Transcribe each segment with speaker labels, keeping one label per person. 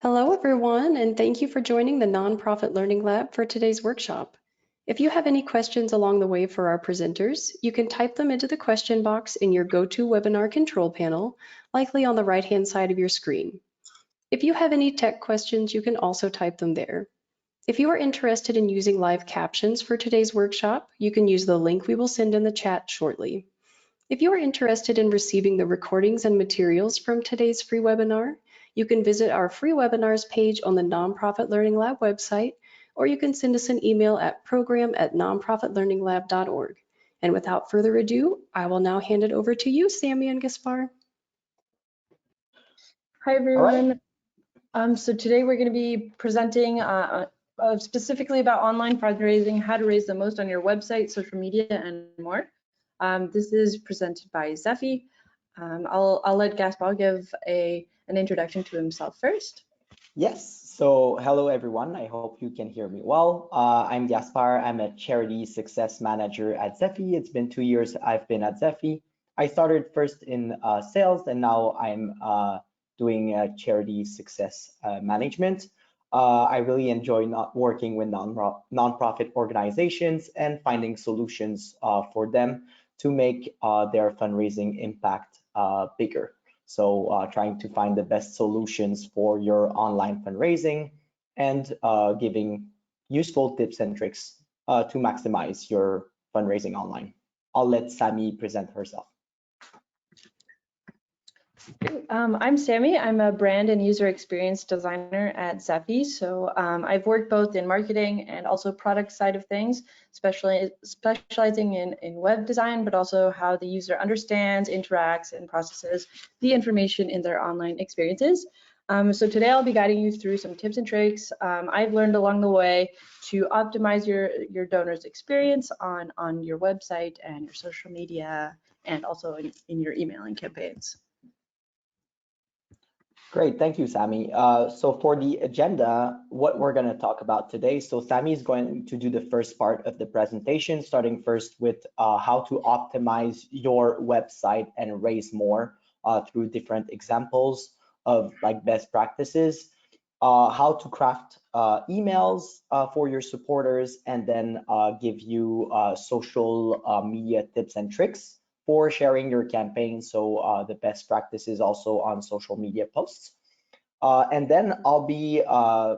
Speaker 1: Hello, everyone, and thank you for joining the Nonprofit Learning Lab for today's workshop. If you have any questions along the way for our presenters, you can type them into the question box in your GoToWebinar control panel, likely on the right-hand side of your screen. If you have any tech questions, you can also type them there. If you are interested in using live captions for today's workshop, you can use the link we will send in the chat shortly. If you are interested in receiving the recordings and materials from today's free webinar, you can visit our free webinars page on the Nonprofit Learning Lab website, or you can send us an email at program@nonprofitlearninglab.org. And without further ado, I will now hand it over to you, Sammy and Gaspar.
Speaker 2: Hi, everyone. So today we're going to be presenting specifically about online fundraising, how to raise the most on your website, social media, and more. This is presented by Zeffy. I'll let Gaspar give an introduction to himself first.
Speaker 3: Yes, so hello everyone, I hope you can hear me well. I'm Gaspar, I'm a Charity Success Manager at Zeffy. It's been 2 years I've been at Zeffy. I started first in sales and now I'm doing charity success management. I really enjoy working with nonprofit organizations and finding solutions for them to make their fundraising impact bigger. So trying to find the best solutions for your online fundraising and giving useful tips and tricks to maximize your fundraising online. I'll let Sammy present herself.
Speaker 2: I'm Sammy. I'm a brand and user experience designer at Zeffy. So I've worked both in marketing and also product side of things, specializing in web design, but also how the user understands, interacts, and processes the information in their online experiences. So today I'll be guiding you through some tips and tricks I've learned along the way to optimize your donor's experience on your website and your social media, and also in your emailing campaigns.
Speaker 3: Great, thank you, Sammy. So for the agenda, what we're going to talk about today, so Sammy is going to do the first part of the presentation, starting first with how to optimize your website and raise more through different examples of like best practices, how to craft emails for your supporters, and then give you social media tips and tricks for sharing your campaign. So the best practices also on social media posts. And then I'll be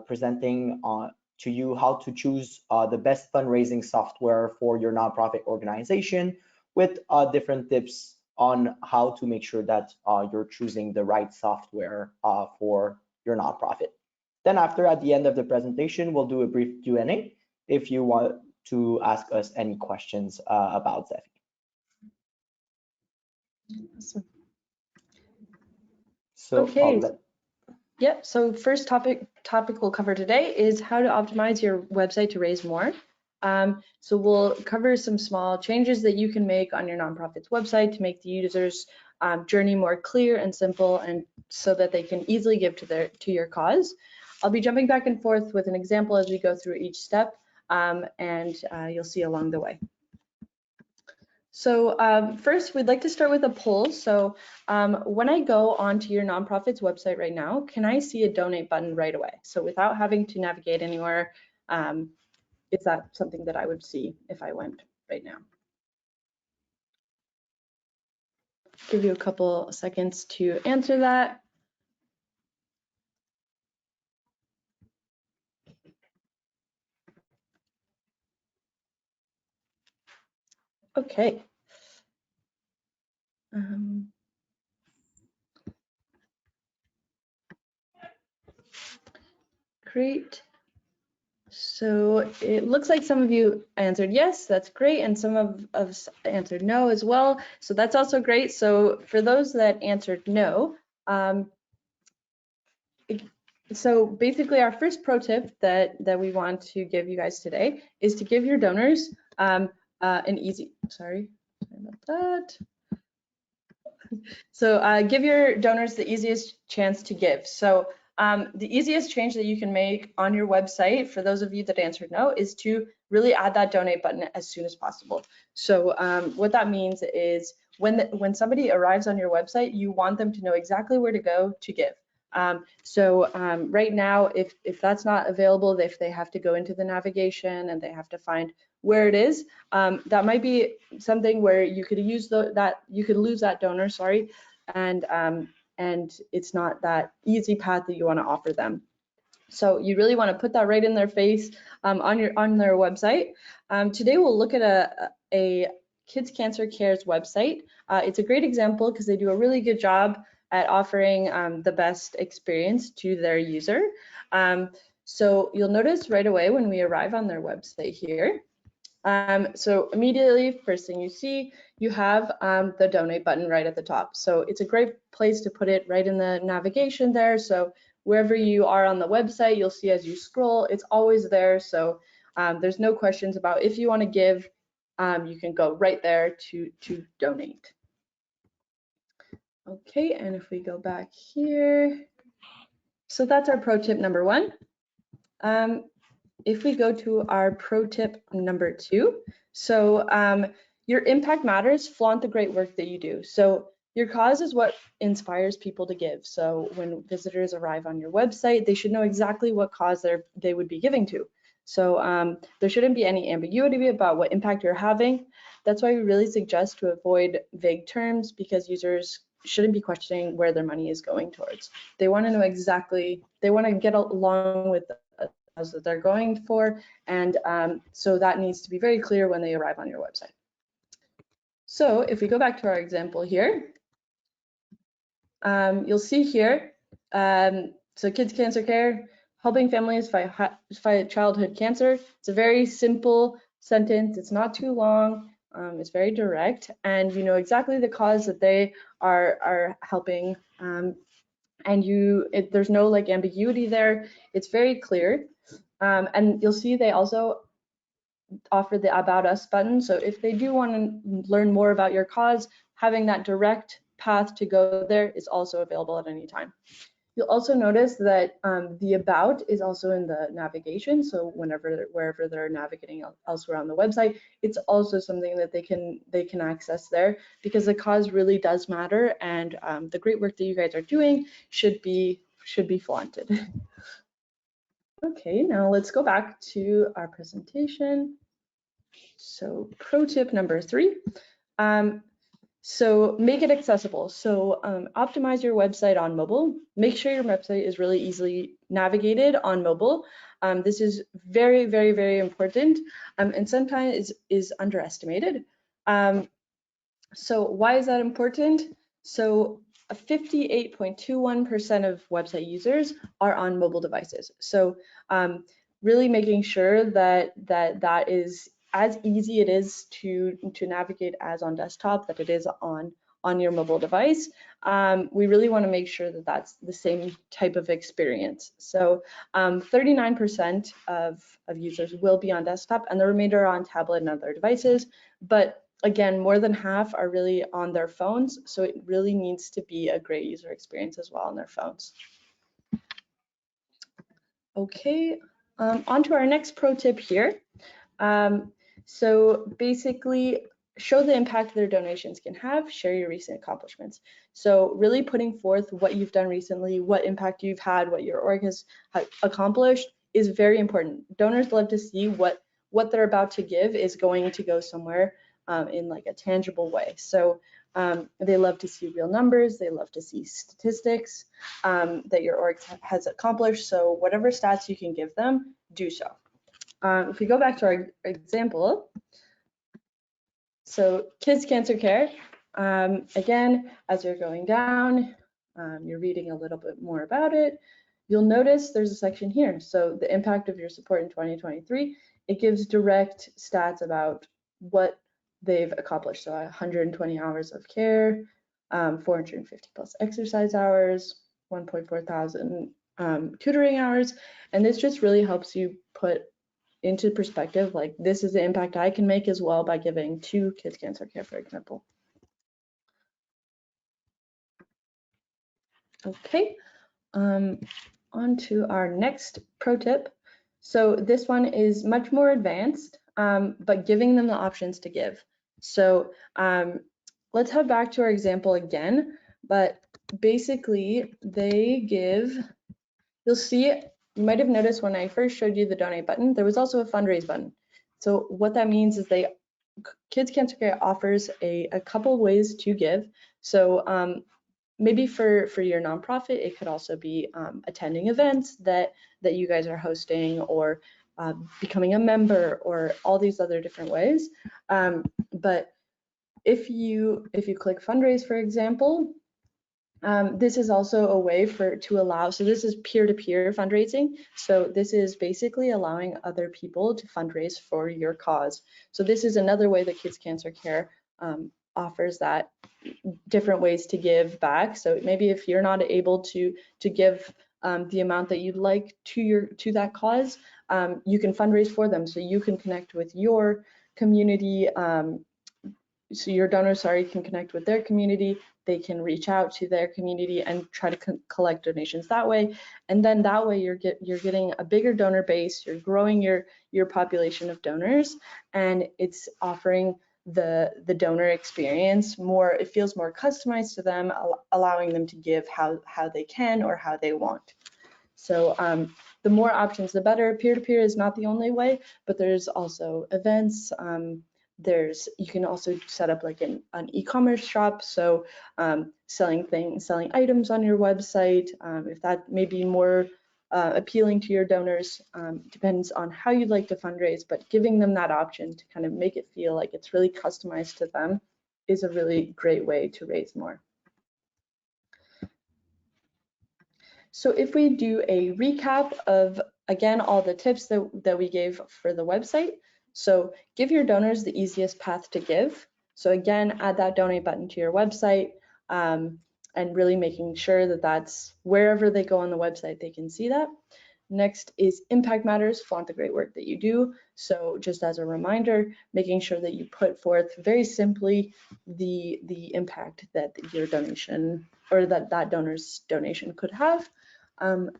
Speaker 3: presenting to you how to choose the best fundraising software for your nonprofit organization with different tips on how to make sure that you're choosing the right software for your nonprofit. Then at the end of the presentation, we'll do a brief Q&A if you want to ask us any questions about Zeffy.
Speaker 2: Awesome.
Speaker 3: So
Speaker 2: okay. Yep. So first topic we'll cover today is how to optimize your website to raise more. So we'll cover some small changes that you can make on your nonprofit's website to make the user's journey more clear and simple, and so that they can easily give to your cause. I'll be jumping back and forth with an example as we go through each step, and you'll see along the way. So first, we'd like to start with a poll. So when I go onto your nonprofit's website right now, can I see a donate button right away? So without having to navigate anywhere, is that something that I would see if I went right now? Give you a couple seconds to answer that. Okay. Great. So it looks like some of you answered yes, that's great, and some of us answered no as well. So that's also great. So for those that answered no, so basically our first pro tip that we want to give you guys today is to give your donors an easy, sorry about that. So give your donors the easiest chance to give. So the easiest change that you can make on your website, for those of you that answered no, is to really add that donate button as soon as possible. So what that means is when somebody arrives on your website, you want them to know exactly where to go to give. Right now, if that's not available, if they have to go into the navigation and they have to find where it is, that might be something where you could use you could lose that donor, sorry, and it's not that easy path that you want to offer them. So you really want to put that right in their face on their website. Today we'll look at a Kids Cancer Care's website. It's a great example because they do a really good job at offering the best experience to their user. So you'll notice right away when we arrive on their website here. So immediately, first thing you see, you have the donate button right at the top. So it's a great place to put it right in the navigation there. So wherever you are on the website, you'll see as you scroll, it's always there. So there's no questions about if you want to give, you can go right there to donate. Okay, and if we go back here, so that's our pro tip number 1. If we go to our pro tip number 2, so your impact matters, flaunt the great work that you do. So your cause is what inspires people to give. So when visitors arrive on your website, they should know exactly what cause they would be giving to. So there shouldn't be any ambiguity about what impact you're having. That's why we really suggest to avoid vague terms, because users shouldn't be questioning where their money is going towards. They want to know exactly, they want to get along with that they're going for, and so that needs to be very clear when they arrive on your website. So if we go back to our example here, you'll see here, so Kids Cancer Care, helping families fight childhood cancer. It's a very simple sentence. It's not too long. It's very direct, and you know exactly the cause that they are helping, and there's no like ambiguity there. It's very clear. And you'll see they also offer the About Us button. So if they do want to learn more about your cause, having that direct path to go there is also available at any time. You'll also notice that the About is also in the navigation. So wherever they're navigating elsewhere on the website, it's also something that they can access there, because the cause really does matter, and the great work that you guys are doing should be flaunted. Okay, now let's go back to our presentation. So pro tip number 3, so make it accessible. So optimize your website on mobile. Make sure your website is really easily navigated on mobile. This is very, very, very important, and sometimes is underestimated. So why is that important? So 58.21% of website users are on mobile devices. So really making sure that is as easy it is to navigate as on desktop, that it is on your mobile device. We really want to make sure that that's the same type of experience. So 39% of users will be on desktop, and the remainder are on tablet and other devices. But again, more than half are really on their phones, so it really needs to be a great user experience as well on their phones. Okay, on to our next pro tip here. So basically, show the impact their donations can have, share your recent accomplishments. So really putting forth what you've done recently, what impact you've had, what your org has accomplished is very important. Donors love to see what they're about to give is going to go somewhere in like a tangible way. So they love to see real numbers, they love to see statistics that your org has accomplished. So whatever stats you can give them, do so. If we go back to our example, so Kids Cancer Care, again, as you're going down, you're reading a little bit more about it, you'll notice there's a section here. So the impact of your support in 2023, it gives direct stats about what they've accomplished. So 120 hours of care, 450 plus exercise hours, 1.4 thousand tutoring hours, and this just really helps you put into perspective, like this is the impact I can make as well by giving to Kids Cancer Care, for example. Okay, on to our next pro tip. So this one is much more advanced, but giving them the options to give. So let's head back to our example again, but basically they give, you'll see, you might have noticed when I first showed you the donate button, there was also a fundraise button. So what that means is Kids Cancer Care offers a couple ways to give. So maybe for your nonprofit, it could also be attending events that you guys are hosting, or becoming a member, or all these other different ways. But if you click fundraise, for example, this is also a way to allow, so this is peer-to-peer fundraising. So this is basically allowing other people to fundraise for your cause. So this is another way that Kids Cancer Care offers that, different ways to give back. So maybe if you're not able to give the amount that you'd like to that cause, you can fundraise for them. So you can connect with your community. So your donors, can connect with their community. They can reach out to their community and try to collect donations that way. And then that way you're getting a bigger donor base. You're growing your population of donors, and it's offering the donor experience more. It feels more customized to them, allowing them to give how they can or how they want. So the more options, the better. Peer-to-peer is not the only way, but there's also events. You can also set up like an e-commerce shop, so selling items on your website, if that may be more appealing to your donors. Depends on how you'd like to fundraise, but giving them that option to kind of make it feel like it's really customized to them is a really great way to raise more. So if we do a recap of, again, all the tips that we gave for the website. So give your donors the easiest path to give. So again, add that donate button to your website, and really making sure that that's wherever they go on the website, they can see that. Next is impact matters, flaunt the great work that you do. So just as a reminder, making sure that you put forth very simply the impact that your donation, or that donor's donation could have.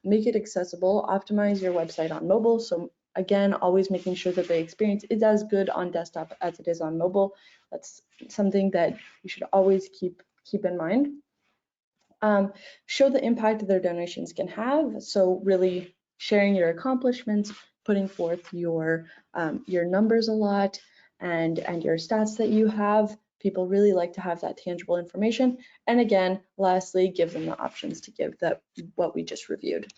Speaker 2: Make it accessible, optimize your website on mobile. So again, always making sure that the experience is as good on desktop as it is on mobile. That's something that you should always keep in mind. Show the impact that their donations can have. So really sharing your accomplishments, putting forth your numbers a lot, and your stats that you have. People really like to have that tangible information. And again, lastly, give them the options to give what we just reviewed.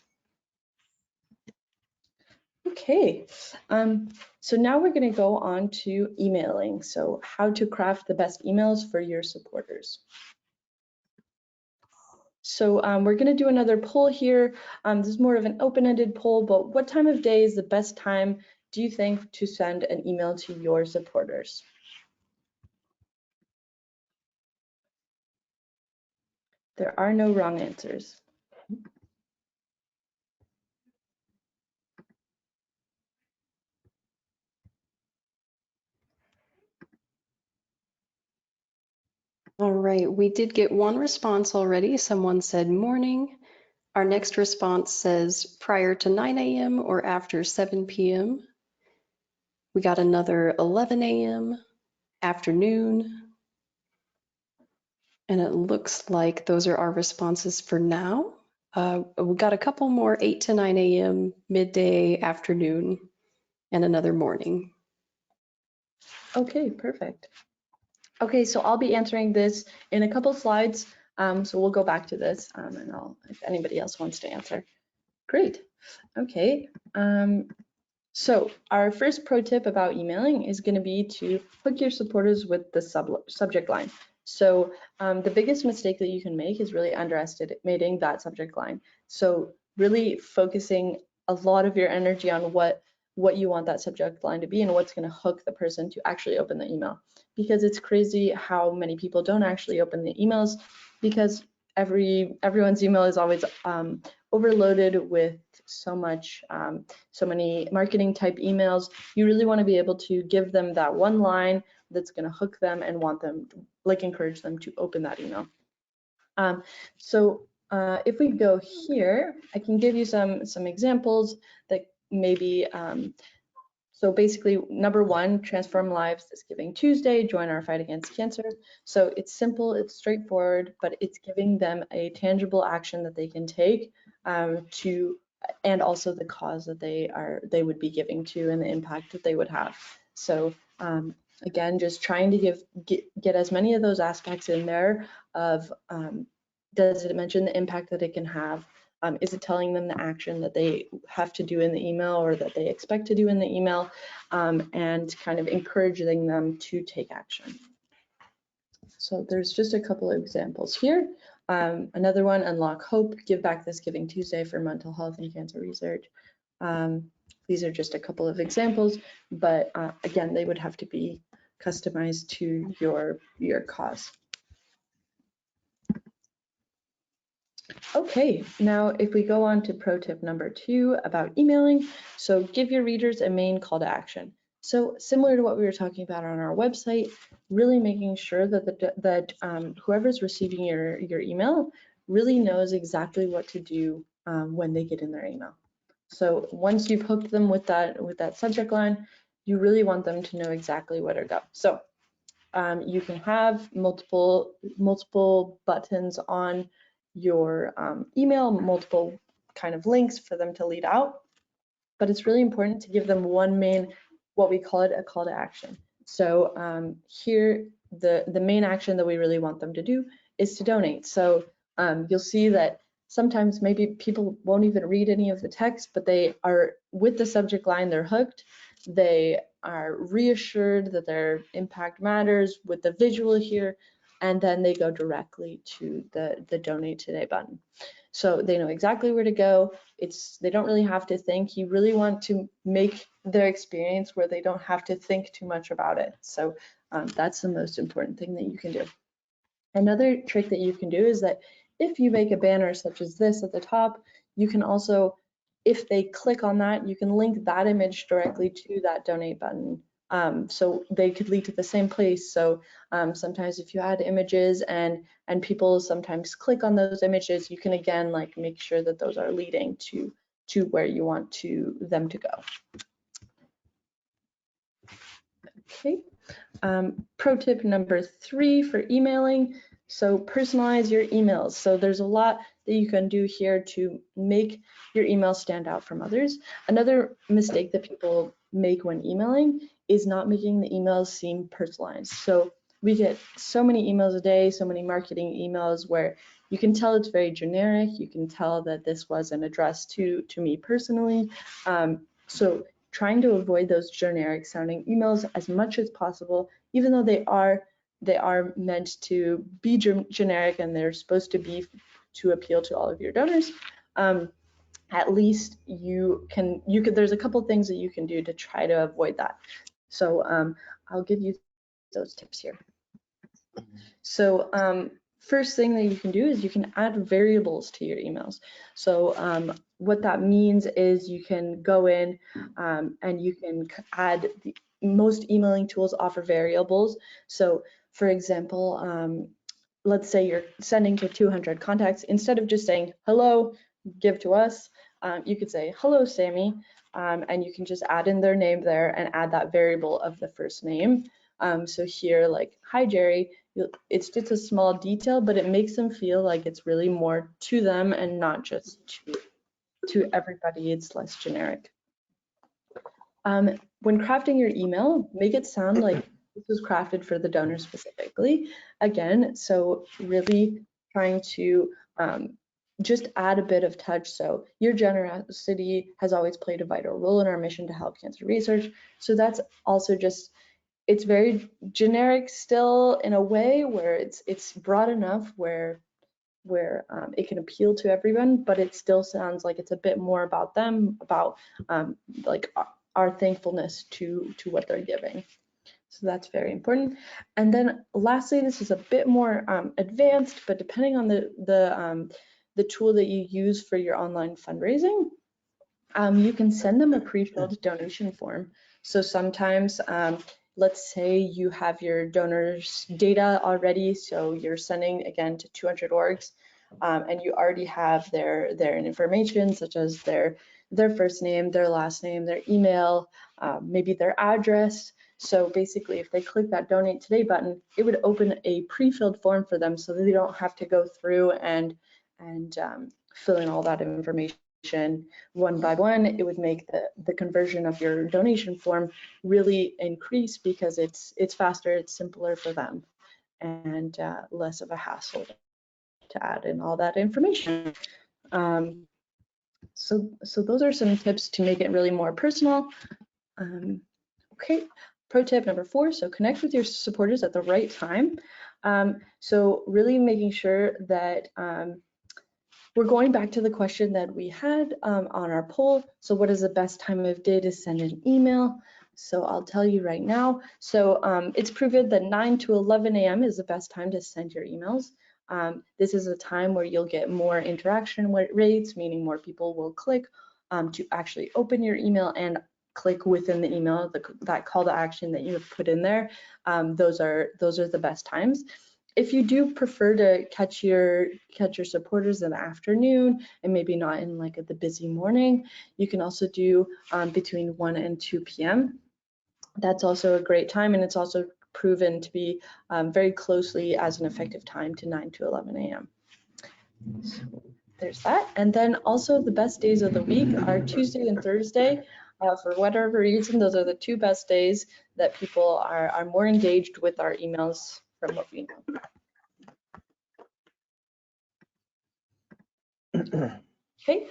Speaker 2: Okay, so now we're going to go on to emailing. So how to craft the best emails for your supporters. So we're going to do another poll here. This is more of an open-ended poll, but what time of day is the best time, do you think, to send an email to your supporters? There are no wrong answers.
Speaker 1: All right, we did get one response already. Someone said morning. Our next response says prior to 9 a.m. or after 7 p.m. We got another 11 a.m., afternoon. And it looks like those are our responses for now. We got a couple more, 8 to 9 a.m., midday, afternoon, and another morning.
Speaker 2: Okay, perfect. Okay, so I'll be answering this in a couple slides. So we'll go back to this, and if anybody else wants to answer. Great. Okay. So our first pro tip about emailing is going to be to hook your supporters with the subject line. So the biggest mistake that you can make is really underestimating that subject line. So really focusing a lot of your energy on what you want that subject line to be and what's going to hook the person to actually open the email. Because it's crazy how many people don't actually open the emails, because everyone's email is always overloaded with so many marketing type emails. You really want to be able to give them that one line that's going to hook them and encourage them to open that email. So if we go here, I can give you some examples that maybe So basically, number one, transform lives this Giving Tuesday, join our fight against cancer. So it's simple, it's straightforward, but it's giving them a tangible action that they can take and also the cause that they would be giving to and the impact that they would have. So again, just trying to get as many of those aspects in there of does it mention the impact that it can have? Is it telling them the action that they have to do in the email or that they expect to do in the email, and kind of encouraging them to take action. So there's just a couple of examples here. Another one, Unlock Hope, give back this Giving Tuesday for mental health and cancer research. These are just a couple of examples, but again, they would have to be customized to your cause. Okay, now if we go on to pro tip number 2 about emailing, so give your readers a main call to action. So similar to what we were talking about on our website, really making sure that whoever's receiving your email really knows exactly what to do when they get in their email. So once you've hooked them with that subject line, you really want them to know exactly where to go. So you can have multiple buttons on your email, multiple kind of links for them to lead out, but it's really important to give them one main, what we call it, a call to action. So here, the main action that we really want them to do is to donate. So you'll see that sometimes maybe people won't even read any of the text, but they are, with the subject line, they're hooked. They are reassured that their impact matters with the visual here, and then they go directly to the Donate Today button. So they know exactly where to go. They don't really have to think. You really want to make their experience where they don't have to think too much about it. So that's the most important thing that you can do. Another trick that you can do is that if you make a banner such as this at the top, you can also, if they click on that, you can link that image directly to that donate button. So they could lead to the same place. So sometimes if you add images and people sometimes click on those images, you can again like make sure that those are leading to where you want them to go. Okay. Pro tip number 3 for emailing. So personalize your emails. So there's a lot that you can do here to make your email stand out from others. Another mistake that people make when emailing is not making the emails seem personalized. So we get so many emails a day, so many marketing emails where you can tell it's very generic. You can tell that this wasn't addressed to me personally. So trying to avoid those generic sounding emails as much as possible, even though they are meant to be generic and they're supposed to be to appeal to all of your donors. At least there's a couple things that you can do to try to avoid that. So I'll give you those tips here. So first thing that you can do is you can add variables to your emails. So what that means is you can go in and you can add, most emailing tools offer variables. So for example, let's say you're sending to 200 contacts. Instead of just saying, hello, give to us, you could say, hello, Sammy, and you can just add in their name there and add that variable of the first name. So here, like, hi, Jerry, it's just a small detail, but it makes them feel like it's really more to them and not just to everybody. It's less generic. When crafting your email, make it sound like this was crafted for the donor specifically. Again, so really trying to just add a bit of touch. So your generosity has always played a vital role in our mission to help cancer research. So that's also just, it's very generic still in a way where it's broad enough where it can appeal to everyone, but it still sounds like it's a bit more about them, about like our thankfulness to what they're giving. So that's very important. And then lastly, this is a bit more advanced, but depending on the tool that you use for your online fundraising, you can send them a pre-filled donation form. So sometimes, let's say you have your donors' data already, so you're sending again to 200 orgs. and you already have their information, such as their first name, their last name, their email, maybe their address. So basically, if they click that Donate Today button, it would open a pre-filled form for them, so that they don't have to go through and fill in all that information one by one. It would make the conversion of your donation form really increase, because it's faster, it's simpler for them, and less of a hassle to add in all that information. So those are some tips to make it really more personal. Okay, pro tip number 4, so connect with your supporters at the right time. So really making sure that we're going back to the question that we had on our poll. So what is the best time of day to send an email? So I'll tell you right now. So it's proven that 9 to 11 a.m. is the best time to send your emails. This is a time where you'll get more interaction rates, meaning more people will click to actually open your email and click within the email, that call to action that you have put in there. Those are the best times. If you do prefer to catch your supporters in the afternoon and maybe not in like the busy morning, you can also do between 1 and 2 p.m. That's also a great time, and it's also proven to be very closely as an effective time to 9 to 11 a.m. So there's that. And then also the best days of the week are Tuesday and Thursday. For whatever reason, those are the 2 best days that people are more engaged with our emails, from what we know. Okay,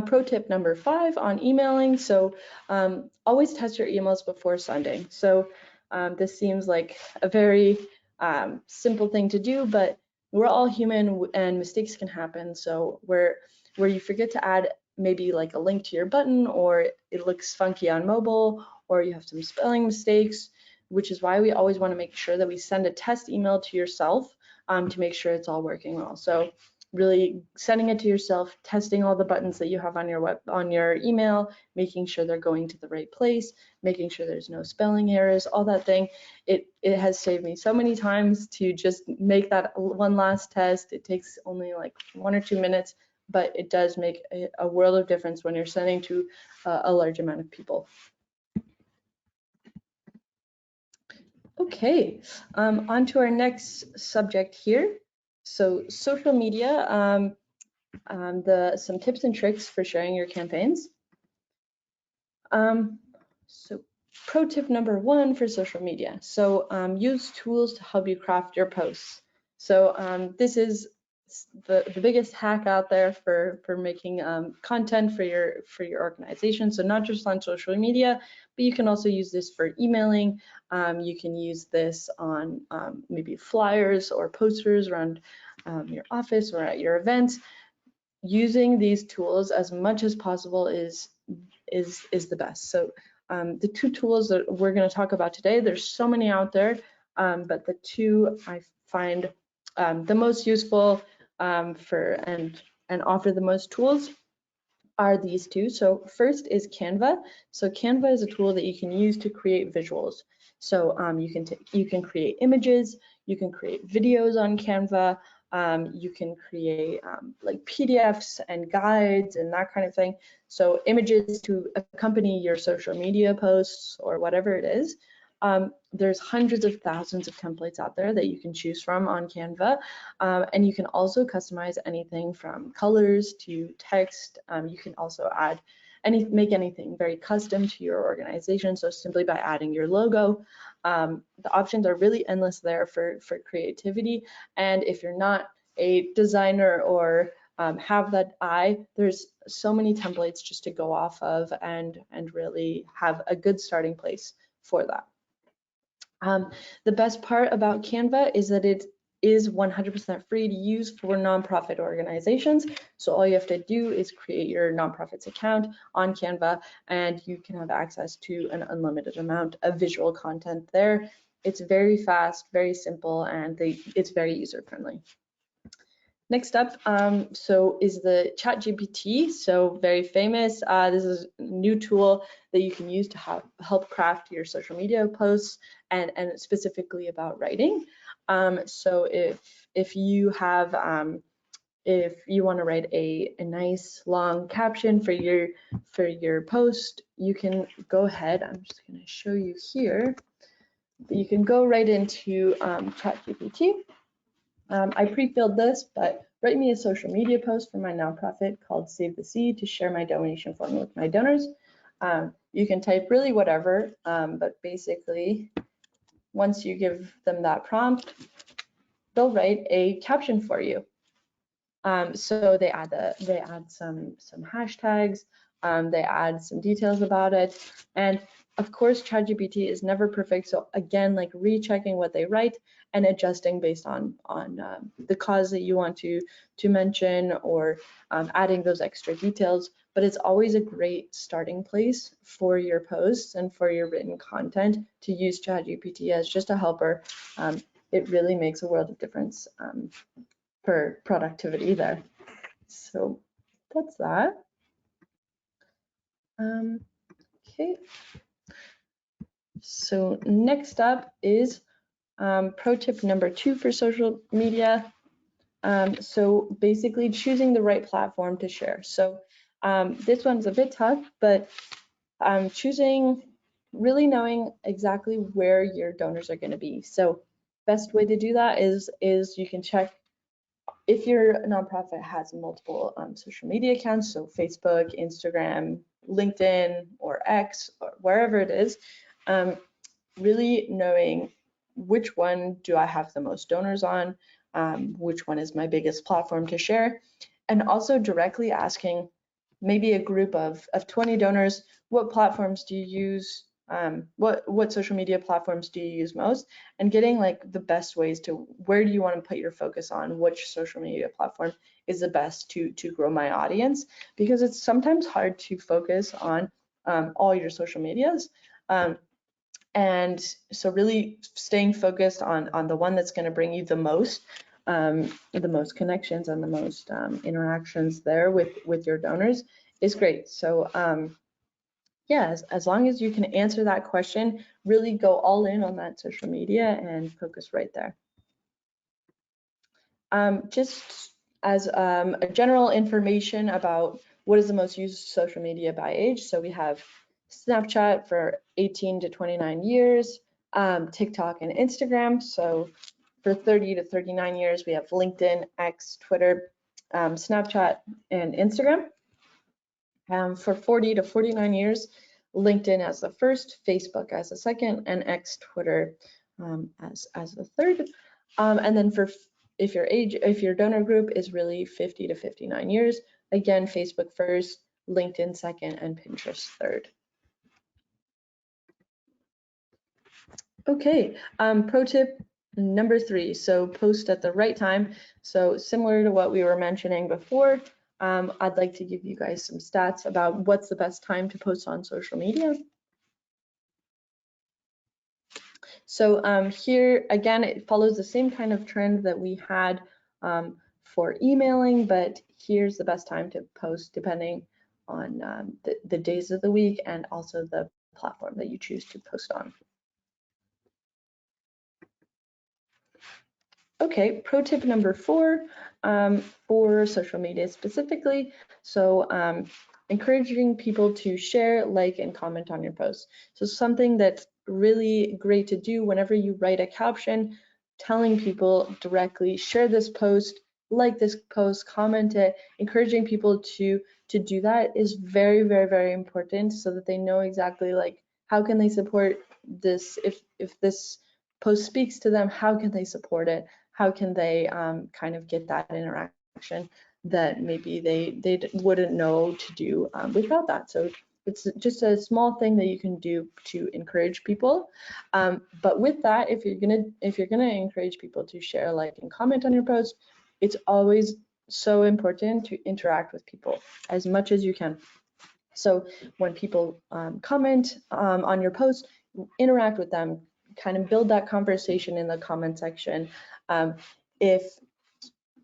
Speaker 2: pro tip number 5 on emailing. So always test your emails before sending. So this seems like a very simple thing to do, but we're all human and mistakes can happen. So where you forget to add maybe like a link to your button, or it looks funky on mobile, or you have some spelling mistakes, which is why we always want to make sure that we send a test email to yourself to make sure it's all working well. So really sending it to yourself, testing all the buttons that you have on your email, making sure they're going to the right place, making sure there's no spelling errors, all that thing. It has saved me so many times to just make that one last test. It takes only like 1 or 2 minutes, but it does make a world of difference when you're sending to a large amount of people. Okay, on to our next subject here. So social media, some tips and tricks for sharing your campaigns. So pro tip number 1 for social media. So use tools to help you craft your posts. So this is the biggest hack out there for making content for your organization. So not just on social media, but you can also use this for emailing. You can use this on maybe flyers or posters around your office or at your events. Using these tools as much as possible is the best. So the 2 tools that we're going to talk about today, there's so many out there, but the 2 I find the most useful and offer the most tools are these 2. So first is Canva. So Canva is a tool that you can use to create visuals. So you can create images, you can create videos on Canva, you can create like PDFs and guides and that kind of thing. So images to accompany your social media posts or whatever it is. There's hundreds of thousands of templates out there that you can choose from on Canva, and you can also customize anything from colors to text. You can also make anything very custom to your organization, so simply by adding your logo. The options are really endless there for creativity, and if you're not a designer or have that eye, there's so many templates just to go off of and really have a good starting place for that. The best part about Canva is that it is 100% free to use for nonprofit organizations. So all you have to do is create your nonprofit's account on Canva, and you can have access to an unlimited amount of visual content there. It's very fast, very simple, and it's very user-friendly. Next up, so is the ChatGPT. So very famous. This is a new tool that you can use to help craft your social media posts and specifically about writing. So if you have if you want to write a nice long caption for your post, you can go ahead. I'm just going to show you here. You can go right into ChatGPT. I pre-filled this, but write me a social media post for my nonprofit called Save the Seed to share my donation form with my donors. You can type really whatever, but basically, once you give them that prompt, they'll write a caption for you. So they add some hashtags, they add some details about it, and of course ChatGPT is never perfect. So again, like rechecking what they write and adjusting based on the cause that you want to mention, or adding those extra details. But it's always a great starting place for your posts and for your written content to use ChatGPT as just a helper. It really makes a world of difference for productivity there. So that's that. Okay. So next up is pro tip number 2 for social media. So basically choosing the right platform to share. So this one's a bit tough, but really knowing exactly where your donors are going to be. So best way to do that is you can check if your nonprofit has multiple social media accounts, so Facebook, Instagram, LinkedIn, or X, or wherever it is, really knowing which one do I have the most donors on, which one is my biggest platform to share, and also directly asking maybe a group of 20 donors, what platforms do you use? What social media platforms do you use most, and getting like the best ways to where do you want to put your focus on, which social media platform is the best to grow my audience, because it's sometimes hard to focus on all your social medias, and so really staying focused on the one that's going to bring you the most connections and the most interactions there with your donors is great. So yeah, as long as you can answer that question, really go all in on that social media and focus right there. Just as a general information about what is the most used social media by age. So we have Snapchat for 18 to 29 years, TikTok and Instagram. So for 30 to 39 years, we have LinkedIn, X, Twitter, Snapchat, and Instagram. For 40 to 49 years, LinkedIn as the first, Facebook as the second, and X, Twitter as the third. And then if your donor group is really 50 to 59 years, again, Facebook first, LinkedIn second, and Pinterest third. Okay, pro tip number 3, so post at the right time. So similar to what we were mentioning before, I'd like to give you guys some stats about what's the best time to post on social media. So here, again, it follows the same kind of trend that we had for emailing, but here's the best time to post depending on the days of the week and also the platform that you choose to post on. Okay, pro tip number 4 for social media specifically. So encouraging people to share, like, and comment on your posts. So something that's really great to do whenever you write a caption, telling people directly, share this post, like this post, comment it, encouraging people to do that is very, very, very important, so that they know exactly like how can they support this. If this post speaks to them, how can they support it? How can they kind of get that interaction that maybe they wouldn't know to do without that? So it's just a small thing that you can do to encourage people. But with that, if you're gonna encourage people to share, like, and comment on your post, it's always so important to interact with people as much as you can. So when people comment on your post, interact with them, kind of build that conversation in the comment section. If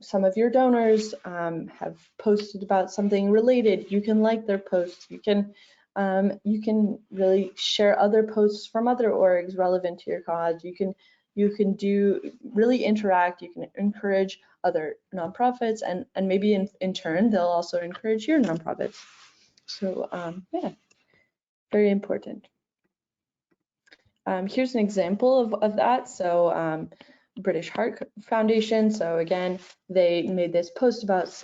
Speaker 2: some of your donors have posted about something related, you can like their posts. You can really share other posts from other orgs relevant to your cause. You can you can really interact, you can encourage other nonprofits, and maybe in turn, they'll also encourage your nonprofits. So yeah, very important. Here's an example of that. So British Heart Foundation. So again, they made this post about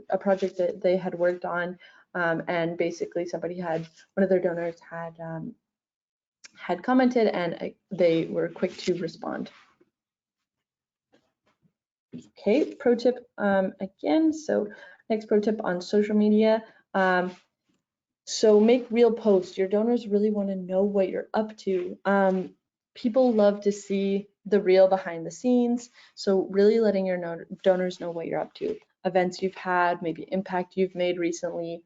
Speaker 2: a project that they had worked on, and basically one of their donors had commented, and they were quick to respond. Okay, pro tip again. So next pro tip on social media. So make real posts. Your donors really want to know what you're up to. People love to see the real behind the scenes. So really letting your donors know what you're up to. Events you've had, maybe impact you've made recently,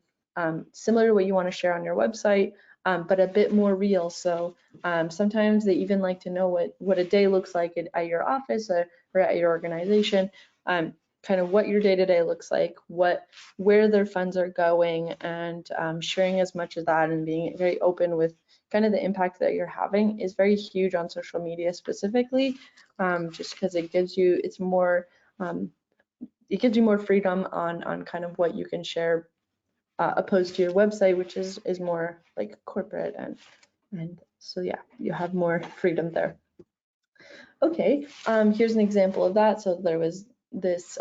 Speaker 2: similar to what you want to share on your website, but a bit more real. So sometimes they even like to know what a day looks like at your office or at your organization. Kind of what your day-to-day looks like, where their funds are going, and sharing as much of that and being very open with kind of the impact that you're having is very huge on social media specifically, just because it gives you more freedom on kind of what you can share, opposed to your website, which is more like corporate, and so yeah, you have more freedom there. Okay, here's an example of that. So there was this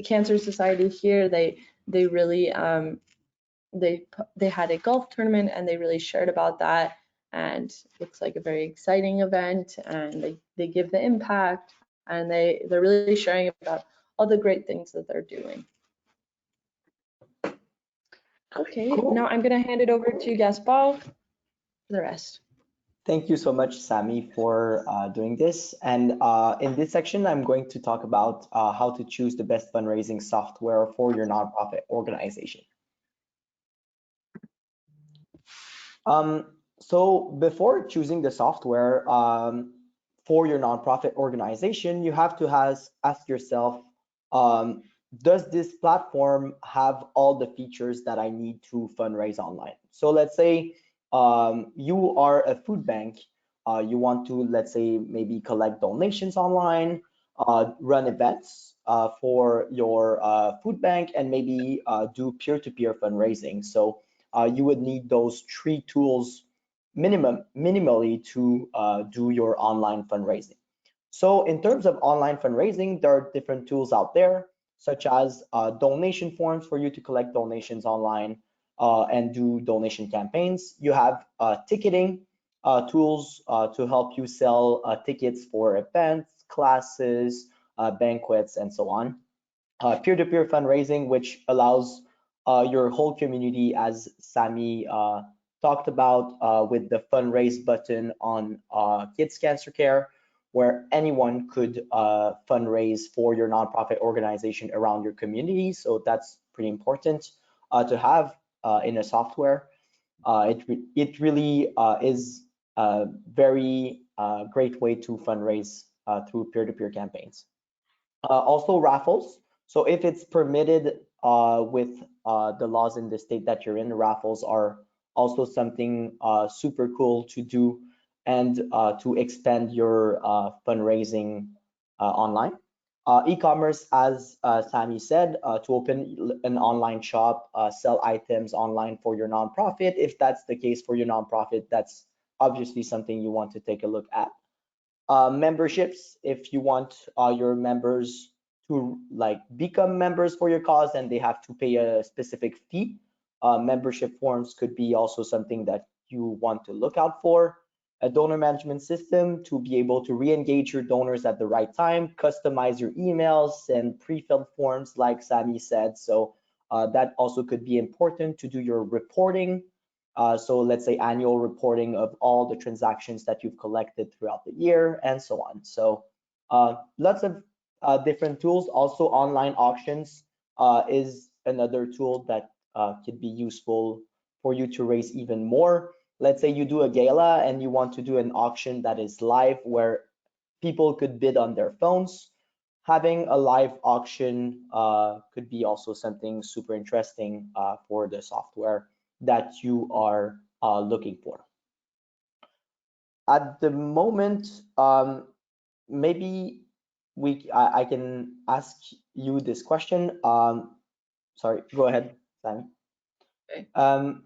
Speaker 2: Cancer Society here. They really they had a golf tournament, and they really shared about that, and looks like a very exciting event, and they give the impact, and they're really sharing about all the great things that they're doing. Okay, cool. Now I'm gonna hand it over to Gaspar for the rest.
Speaker 3: Thank you so much, Sammy, for doing this. And in this section, I'm going to talk about how to choose the best fundraising software for your nonprofit organization. So before choosing the software for your nonprofit organization, you have to ask yourself, does this platform have all the features that I need to fundraise online? So let's say you are a food bank, you want to, let's say, maybe collect donations online, run events for your food bank, and maybe do peer-to-peer fundraising. So you would need those 3 tools minimally to do your online fundraising. So in terms of online fundraising, there are different tools out there, such as donation forms for you to collect donations online and do donation campaigns. You have ticketing tools to help you sell tickets for events, classes, banquets, and so on. Peer-to-peer fundraising, which allows your whole community, as Sammy talked about, with the fundraise button on Kids Cancer Care, where anyone could fundraise for your nonprofit organization around your community. So that's pretty important to have in a software. It really is a very great way to fundraise through peer-to-peer campaigns. Also raffles. So if it's permitted with the laws in the state that you're in, raffles are also something super cool to do and to expand your fundraising online. E-commerce, as Sammy said, to open an online shop, sell items online for your nonprofit. If that's the case for your nonprofit, that's obviously something you want to take a look at. Memberships, if you want your members to become members for your cause and they have to pay a specific fee, membership forms could be also something that you want to look out for. A donor management system to be able to re-engage your donors at the right time, customize your emails and pre-filled forms like Sammy said. So that also could be important to do your reporting. So let's say annual reporting of all the transactions that you've collected throughout the year and so on. So lots of different tools. Also online auctions is another tool that could be useful for you to raise even more. Let's say you do a gala and you want to do an auction that is live where people could bid on their phones. Having a live auction could be also something super interesting for the software that you are looking for. At the moment, maybe I can ask you this question. Sorry, go ahead, Sammy.
Speaker 2: Okay.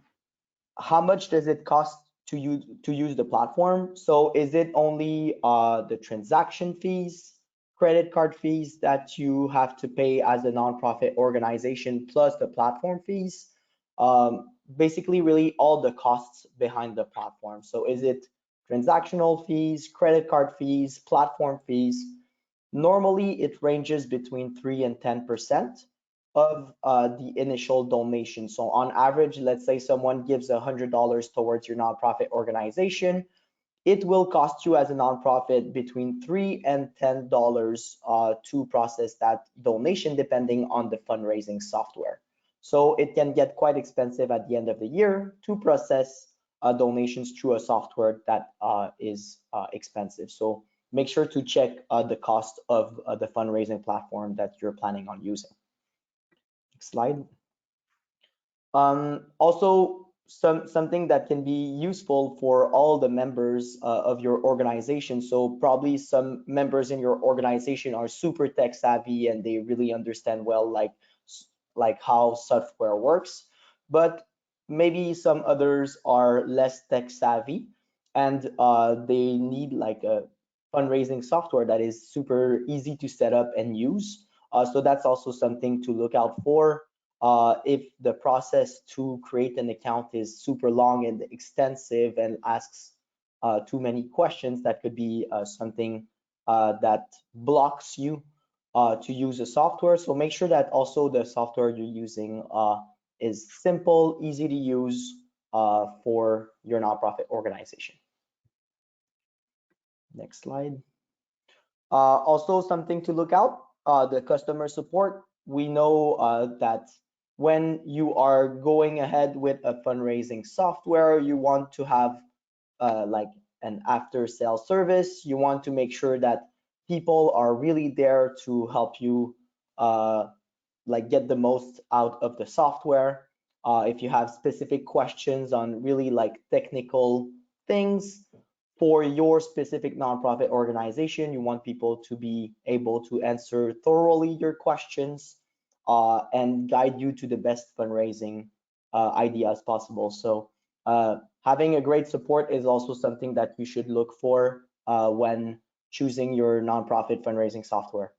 Speaker 3: How much does it cost to use the platform? So is it only the transaction fees, credit card fees that you have to pay as a nonprofit organization plus the platform fees? Basically, really all the costs behind the platform. So is it transactional fees, credit card fees, platform fees? Normally, it ranges between 3 and 10% of the initial donation. So on average, let's say someone gives $100 towards your nonprofit organization, it will cost you as a nonprofit between $3 and $10 to process that donation, depending on the fundraising software. So it can get quite expensive at the end of the year to process donations through a software that is expensive. So make sure to check the cost of the fundraising platform that you're planning on using. Next slide. Also, something that can be useful for all the members of your organization. So probably some members in your organization are super tech savvy and they really understand well like how software works, but maybe some others are less tech savvy and they need like a fundraising software that is super easy to set up and use. So that's also something to look out for. If the process to create an account is super long and extensive and asks too many questions, that could be something that blocks you to use a software. So make sure that also the software you're using is simple, easy to use for your nonprofit organization. Next slide. Also something to look out, the customer support. We know that when you are going ahead with a fundraising software, you want to have like an after sale service. You want to make sure that people are really there to help you like get the most out of the software. If you have specific questions on really like technical things for your specific nonprofit organization, you want people to be able to answer thoroughly your questions and guide you to the best fundraising ideas possible. So having a great support is also something that you should look for when choosing your nonprofit fundraising software.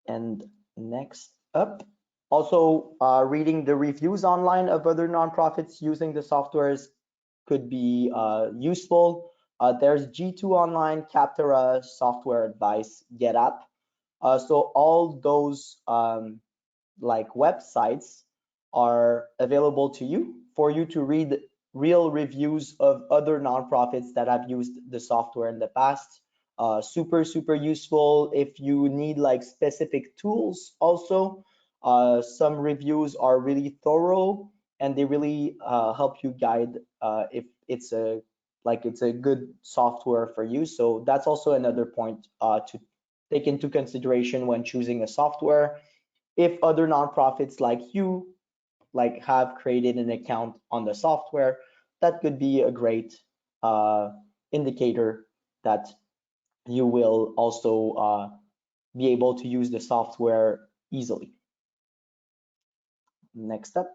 Speaker 3: And next up, also reading the reviews online of other nonprofits using the softwares could be useful. There's G2 Online, Capterra, Software Advice, GetApp. So all those like websites are available to you for you to read real reviews of other nonprofits that have used the software in the past. Super useful if you need like specific tools. Also, some reviews are really thorough and they really help you guide if it's a good software for you. So that's also another point to take into consideration when choosing a software. If other nonprofits like you have created an account on the software, that could be a great indicator that you will also be able to use the software easily. Next up.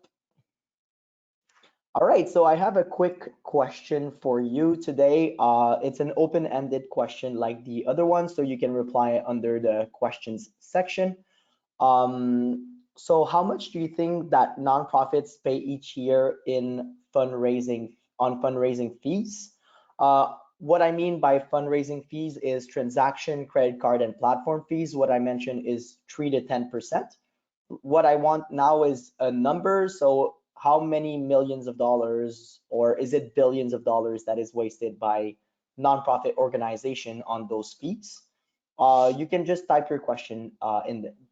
Speaker 3: All right, so I have a quick question for you today. It's an open-ended question like the other one, so you can reply under the questions section. So how much do you think that nonprofits pay each year in fundraising fees? What I mean by fundraising fees is transaction, credit card, and platform fees. What I mentioned is 3 to 10%. What I want now is a number. So how many millions of dollars, or is it billions of dollars that is wasted by nonprofit organization on those fees? You can just type your question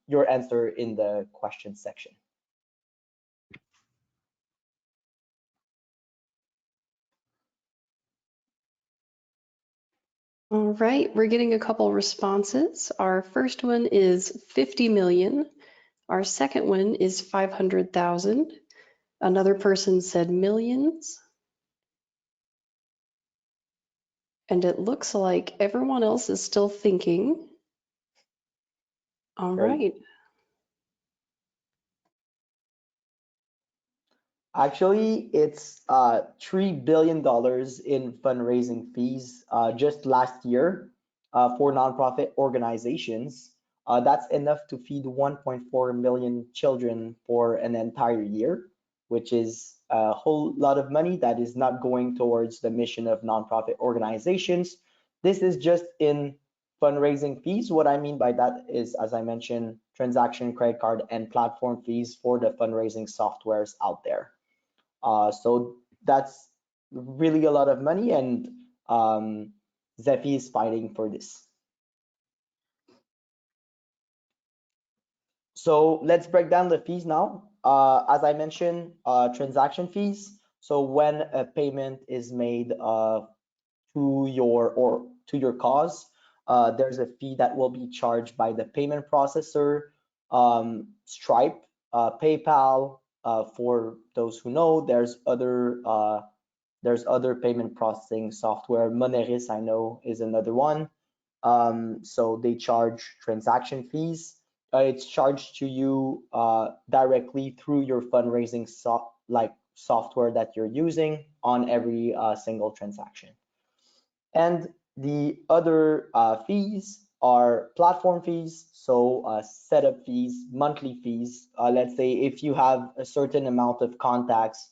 Speaker 3: your answer in the question section.
Speaker 1: All right, we're getting a couple responses. Our first one is 50 million. Our second one is 500,000. Another person said millions. And it looks like everyone else is still thinking. All
Speaker 3: Great.
Speaker 1: right.
Speaker 3: Actually, it's $3 billion in fundraising fees just last year for nonprofit organizations. That's enough to feed 1.4 million children for an entire year, which is a whole lot of money that is not going towards the mission of nonprofit organizations. This is just in fundraising fees. What I mean by that is, as I mentioned, transaction, credit card, and platform fees for the fundraising softwares out there. So that's really a lot of money, and Zeffy is fighting for this. So let's break down the fees now. As I mentioned, transaction fees. So when a payment is made to your cause, there's a fee that will be charged by the payment processor, Stripe, PayPal. For those who know, there's other payment processing software. Moneris, I know, is another one. So they charge transaction fees. It's charged to you directly through your fundraising software that you're using on every single transaction. And the other fees are platform fees, so setup fees, monthly fees. Let's say if you have a certain amount of contacts,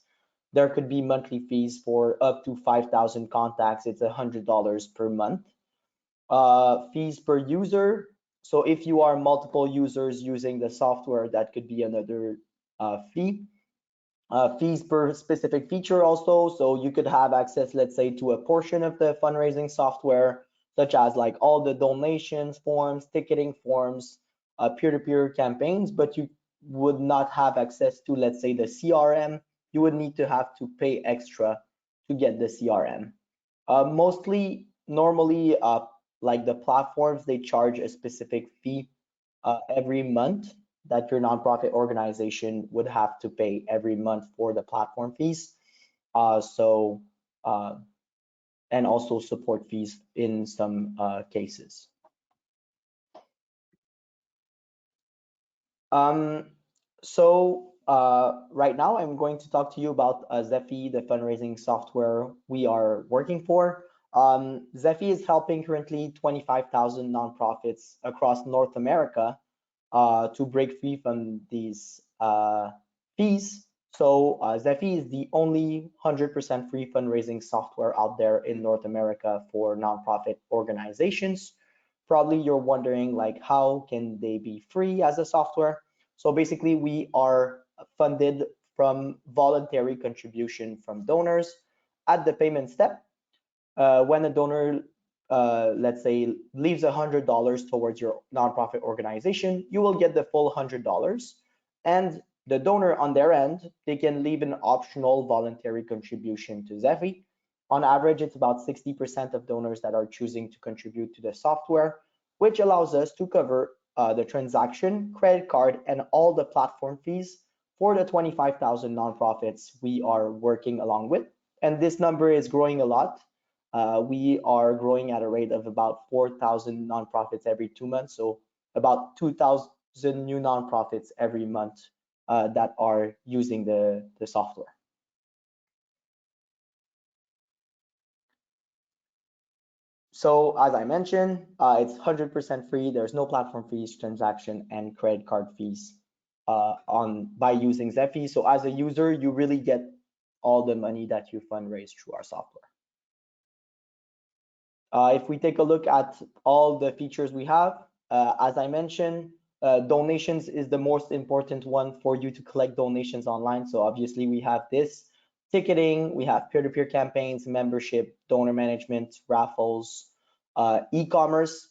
Speaker 3: there could be monthly fees for up to 5,000 contacts. It's $100 per month. Fees per user. So if you are multiple users using the software, that could be another fee. Fees per specific feature also. So you could have access, let's say, to a portion of the fundraising software, such as like all the donations forms, ticketing forms, peer-to-peer campaigns, but you would not have access to, let's say, the CRM. You would need to have to pay extra to get the CRM. Normally, like the platforms, they charge a specific fee every month that your nonprofit organization would have to pay every month for the platform fees. So and also support fees in some cases. Right now I'm going to talk to you about Zeffy, the fundraising software we are working for. Zeffy is helping currently 25,000 nonprofits across North America to break free from these fees. So Zeffy is the only 100% free fundraising software out there in North America for nonprofit organizations. Probably you're wondering, like, how can they be free as a software? So basically, we are funded from voluntary contribution from donors at the payment step. When a donor, let's say, leaves $100 towards your nonprofit organization, you will get the full $100. And the donor on their end, they can leave an optional voluntary contribution to Zeffy. On average, it's about 60% of donors that are choosing to contribute to the software, which allows us to cover the transaction, credit card, and all the platform fees for the 25,000 nonprofits we are working along with. And this number is growing a lot. We are growing at a rate of about 4,000 nonprofits every 2 months, so about 2,000 new nonprofits every month that are using the software. So as I mentioned, it's 100% free. There's no platform fees, transaction, and credit card fees by using Zeffy. So as a user, you really get all the money that you fundraise through our software. If we take a look at all the features we have, as I mentioned, donations is the most important one for you to collect donations online. So obviously we have this ticketing, we have peer-to-peer campaigns, membership, donor management, raffles, e-commerce.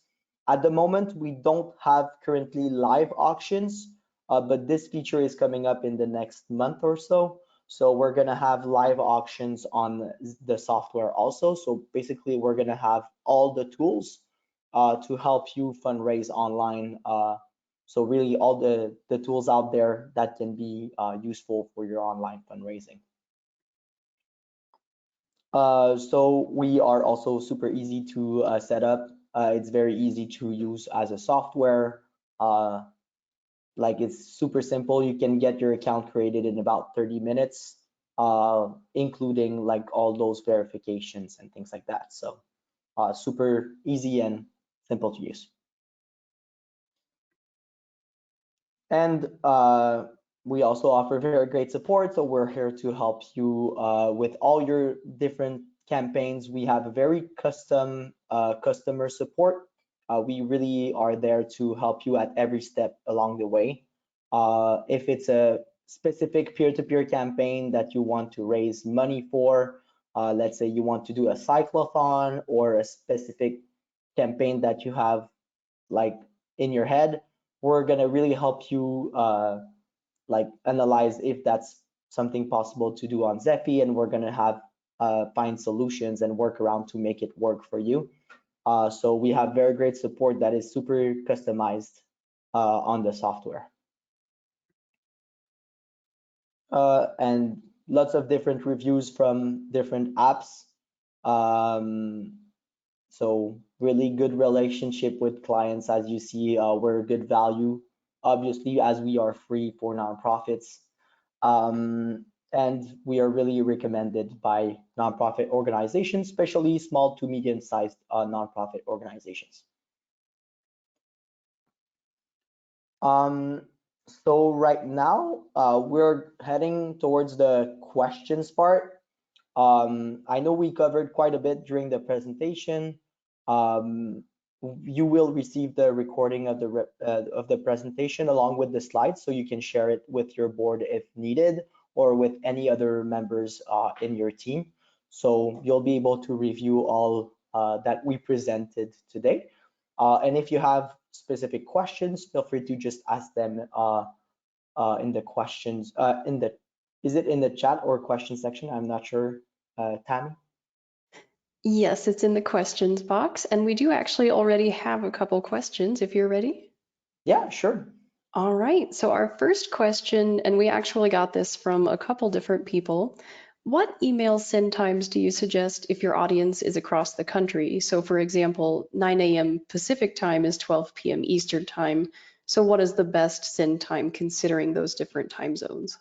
Speaker 3: At the moment, we don't have currently live auctions, but this feature is coming up in the next month or so. So we're gonna have live auctions on the software also. So basically, we're gonna have all the tools to help you fundraise online. So really, all the tools out there that can be useful for your online fundraising. So we are also super easy to set up. It's very easy to use as a software. Like it's super simple. You can get your account created in about 30 minutes, including like all those verifications and things like that. So super easy and simple to use. And we also offer very great support. So we're here to help you with all your different campaigns. We have a very custom customer support. We really are there to help you at every step along the way. If it's a specific peer-to-peer campaign that you want to raise money for, let's say you want to do a cyclothon or a specific campaign that you have like in your head, we're gonna really help you like analyze if that's something possible to do on Zeffy, and we're gonna have find solutions and work around to make it work for you. So we have very great support that is super customized on the software. And lots of different reviews from different apps. So really good relationship with clients. As you see, we're good value, obviously, as we are free for nonprofits. And we are really recommended by nonprofit organizations, especially small to medium-sized nonprofit organizations. So right now, we're heading towards the questions part. I know we covered quite a bit during the presentation. You will receive the recording of the presentation along with the slides, so you can share it with your board if needed, or with any other members in your team. So you'll be able to review all that we presented today. And if you have specific questions, feel free to just ask them in the questions is it in the chat or question section? I'm not sure. Tammy?
Speaker 1: Yes, it's in the questions box, and we do actually already have a couple questions if you're ready.
Speaker 3: Yeah, sure.
Speaker 1: All right, so our first question, and we actually got this from a couple different people. What email send times do you suggest if your audience is across the country? So for example, 9 a.m. Pacific time is 12 p.m. Eastern time. So what is the best send time considering those different time zones?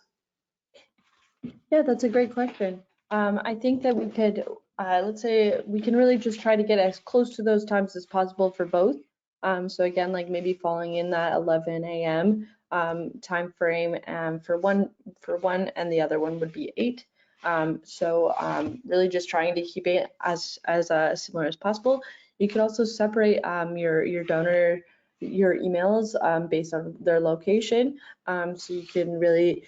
Speaker 2: Yeah, that's a great question. I think that we could, let's say we can really just try to get as close to those times as possible for both. So again, like maybe falling in that 11 a.m. Time frame for one, and the other one would be 8. So really just trying to keep it as similar as possible. You could also separate your donor, your emails based on their location. So you can really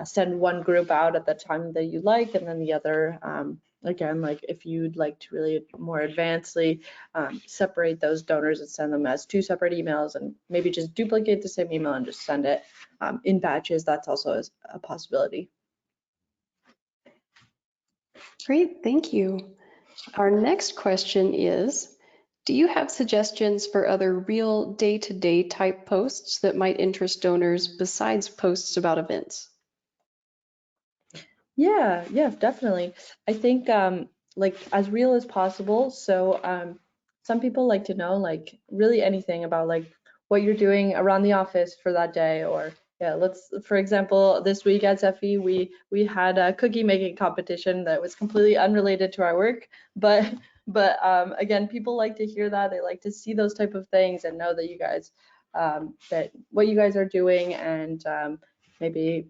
Speaker 2: send one group out at the time that you like, and then the other, again, like if you'd like to really more advancedly separate those donors and send them as 2 separate emails, and maybe just duplicate the same email and just send it in batches, that's also a possibility.
Speaker 1: Great, thank you. Our next question is, do you have suggestions for other real day-to-day type posts that might interest donors besides posts about events?
Speaker 2: Yeah, definitely. I think like as real as possible. So some people like to know like really anything about like what you're doing around the office for that day, or yeah, let's for example, this week at Zeffy we had a cookie making competition that was completely unrelated to our work, but again, people like to hear that. They like to see those type of things and know that you guys that what you guys are doing, and maybe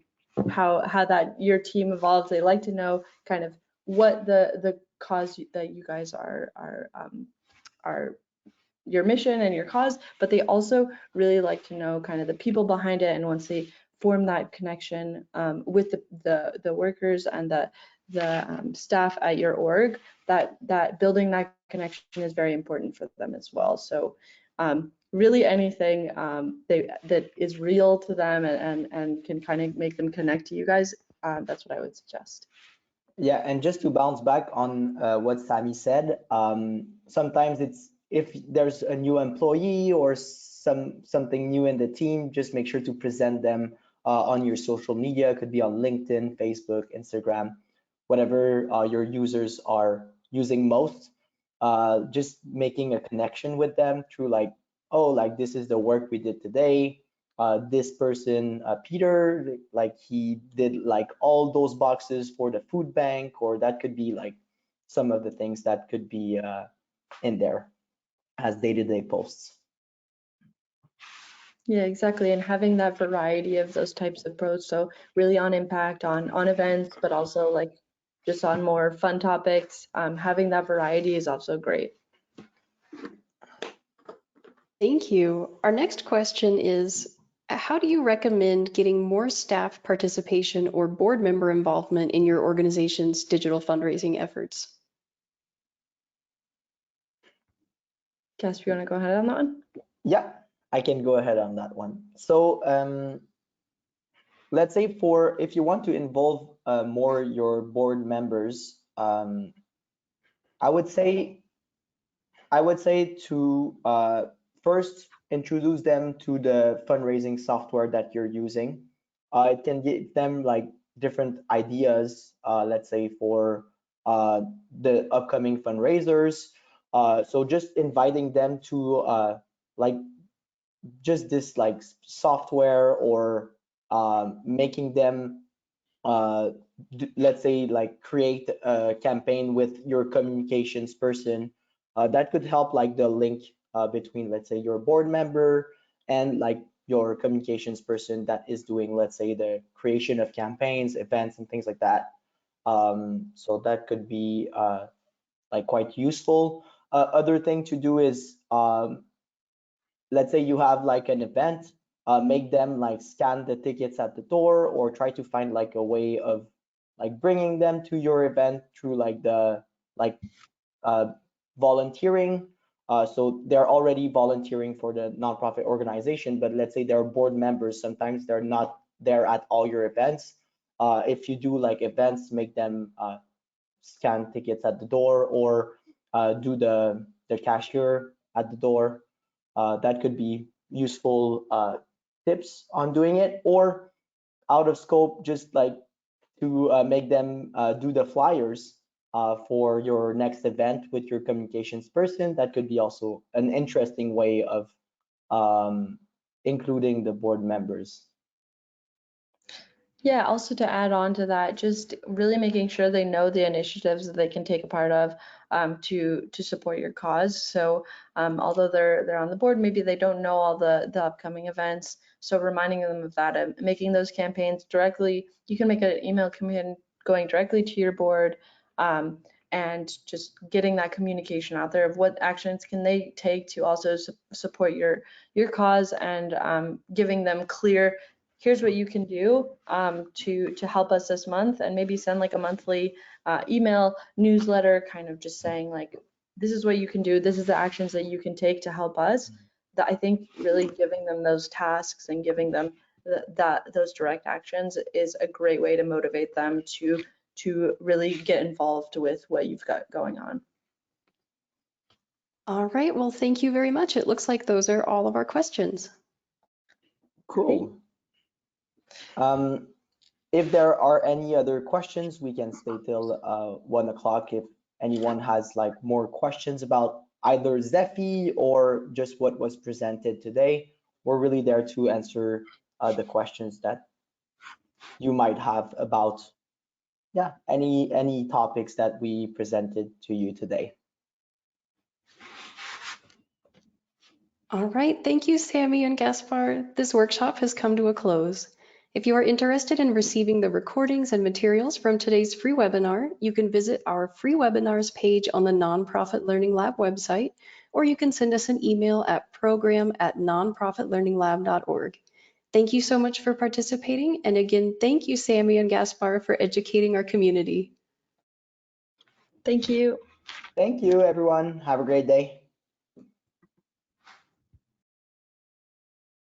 Speaker 2: how that your team evolves. They like to know kind of what the cause that you guys are your mission and your cause, but they also really like to know kind of the people behind it. And once they form that connection with the workers and the staff at your org, that building that connection is very important for them as well. So really anything that is real to them and can kind of make them connect to you guys, that's what I would suggest.
Speaker 3: Yeah, and just to bounce back on what Sammy said, sometimes it's if there's a new employee or something new in the team, just make sure to present them on your social media. It could be on LinkedIn, Facebook, Instagram. whatever your users are using most. Just making a connection with them through like, oh, like this is the work we did today. This person, Peter, like he did like all those boxes for the food bank, or that could be like some of the things that could be in there as day-to-day posts.
Speaker 2: Yeah, exactly. And having that variety of those types of posts, so really on impact, on events, but also like just on more fun topics, having that variety is also great.
Speaker 1: Thank you. Our next question is, how do you recommend getting more staff participation or board member involvement in your organization's digital fundraising efforts?
Speaker 2: Cass, you want to go ahead on that one?
Speaker 3: Yeah, I can go ahead on that one. So let's say if you want to involve more your board members, I would say to first introduce them to the fundraising software that you're using. It can give them like different ideas, let's say for the upcoming fundraisers. So just inviting them to like just this like software, or making them let's say like create a campaign with your communications person, that could help like the link between, let's say, your board member and like your communications person that is doing, let's say, the creation of campaigns, events, and things like that. So that could be like quite useful. Other thing to do is, let's say you have like an event, make them like scan the tickets at the door, or try to find like a way of like bringing them to your event through like the like volunteering. So they're already volunteering for the nonprofit organization, but let's say they're board members. Sometimes they're not there at all your events. If you do like events, make them scan tickets at the door, or do the cashier at the door. That could be useful tips on doing it. Or out of scope, just like to make them do the flyers for your next event with your communications person. That could be also an interesting way of including the board members.
Speaker 2: Yeah, also to add on to that, just really making sure they know the initiatives that they can take a part of to support your cause. So although they're on the board, maybe they don't know all the upcoming events. So reminding them of that and making those campaigns directly. You can make an email campaign going directly to your board, and just getting that communication out there of what actions can they take to also support your cause, and giving them clear, here's what you can do to help us this month, and maybe send like a monthly email newsletter, kind of just saying like, this is what you can do, this is the actions that you can take to help us. That I think really giving them those tasks and giving them those direct actions is a great way to motivate them to really get involved with what you've got going on.
Speaker 1: All right, well, thank you very much. It looks like those are all of our questions.
Speaker 3: Cool. If there are any other questions, we can stay till 1 o'clock. If anyone has like more questions about either Zeffy or just what was presented today, we're really there to answer the questions that you might have about, yeah, any topics that we presented to you today.
Speaker 1: All right, thank you, Sammy and Gaspar. This workshop has come to a close. If you are interested in receiving the recordings and materials from today's free webinar, you can visit our free webinars page on the Nonprofit Learning Lab website, or you can send us an email at program@nonprofitlearninglab.org. Thank you so much for participating. And again, thank you, Sammy and Gaspar, for educating our community.
Speaker 2: Thank you.
Speaker 3: Thank you, everyone. Have a great day.